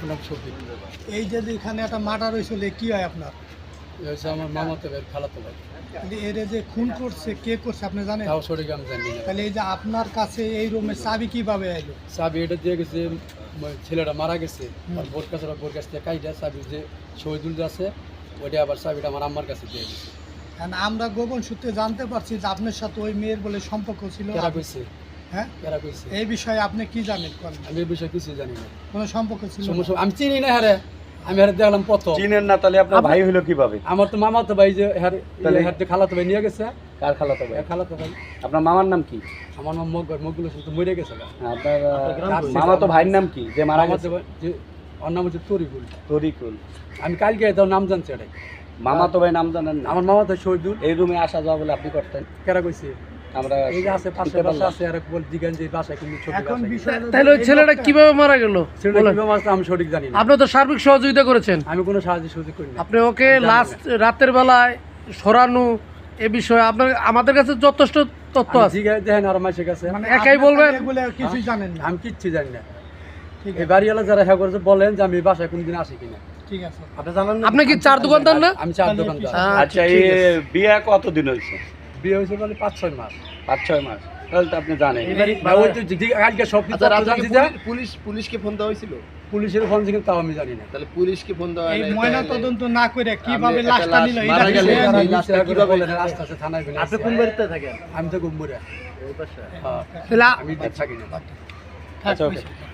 নাম শফিক। এই যে এখানে একটা মার্ডার হয়েছিল, কি হয় আপনার? এ হচ্ছে আমার মামাতো ভাই, খালাতো ভাই। কিন্তু এর যে খুন করছে, কে করছে আপনি জানেন? তাও সঠিক আমি জানি না। তাহলে এই যে আপনার কাছে এই রুমের চাবি কিভাবে এলো? চাবি এটা দিয়ে গেছে, ছেলেটা মারা গেছে, আর বোর কাছ থেকে কাইটা চাবি যে শহীদুল যে আছে ওইটা আবার চাবিটা আমার আম্মার কাছে দিয়ে গেছে। কারণ আমরা গোপন সূত্রে জানতে পারছি যে আপনার সাথে ওই মেয়ের বলে সম্পর্ক ছিল। কেরা কইছে? হ্যাঁ, কেরা কইছে? এই বিষয়ে আপনি কি জানেন? আমি এই বিষয়ে কিছু জানি না। কোনো সম্পর্ক ছিল না? সমস্যা আমি চিনি না হারে, আমি হারে দেখলাম প্রথম। চিনেন না? তাহলে আপনার ভাই হলো কিভাবে? আমার তো মামাতো ভাই যে তাহলে- হারে খালাতো ভাই নিয়ে গেছে। কার খালাতো ভাই? খালাতো ভাই আপনার মামার নাম কি? আমার নাম মগগুলো শুধু মরে গেছে। আপনার গ্রাম মামা তো ভাইয়ের নাম কি যে মারা গেছে? ওর নাম হচ্ছে তরিকুল। তরিকুল। আমি কালকে তার নাম জানছি এটাই। মামা তো ভাই নাম জানেন না? আমার মামা তো শহীদুল। এই রুমে আসা যাওয়া বলে আপনি করতেন? কেরা কইছে? আমরা এই যে আছে পাশে বাসা আছে, আর বল দিগান যে বাসা কিন্তু ছোট এখন বাসা। বিষয় হলো তাহলে ওই যে ছেলেটা এই কিভাবে মারা গেল? সেটা বলেন। কিভাবে আসলে আমি সঠিক জানি না। আপনি তো সার্বিক সহযোগিতা করেছেন, আমি কোনো সাহায্য সুযোগ করি না। আপনি ওকে আমি জানি লাস্ট রাতের বেলায় সরানো এ বিষয়ে আপনার আমাদের কাছে যথেষ্ট তথ্য আমি আছে। জিজ্ঞাসা দেখেন আর মাসের কাছে মানে একাই আপনি বলবেন? তাহলে এগুলো কিছুই জানেন না? আমি কিচ্ছু জানি না। ঠিক এই আছে, বাড়িওয়ালা যারা হ্যাঁ করেছে বলেন যে আমি এই বাসায় কোনদিন আসি কিনা। ঠিক আছে। আপনি জানেন না? আপনি কি চার দোকানদার না? আমি চার তাহলে দোকানদার। আচ্ছা, এই বিয়ে কতদিন হয়েছে? বিয়ে হয়েছে বলে 5-6 মাস। 5-6 মাস। তাহলে তো আপনি জানেন। না, ওই তো কালকে সব কিছু আচ্ছা, তথ্য জানছি যে পুলিশকে ফোন দেওয়া হয়েছিল? পুলিশের ফোন থেকে তাও আমি জানি না। তাহলে পুলিশকে ফোন দেওয়া এই নাই, ময়না তাহলে- তদন্ত না করে কিভাবে একটা লাশটা লাশ নিল মারা এটা গেলে বিষয়ে তারা আমি- লাশটা কিভাবে- আস্তে আস্তে থানায় ফেলে আপনি আসছে। কোন বাড়িতে থাকেন? আমি তো গুম্বুরা। ওই পাশে। হ্যাঁ, তাহলে আমি থাকি না। থাক, আচ্ছা, ওকে। বিষয়।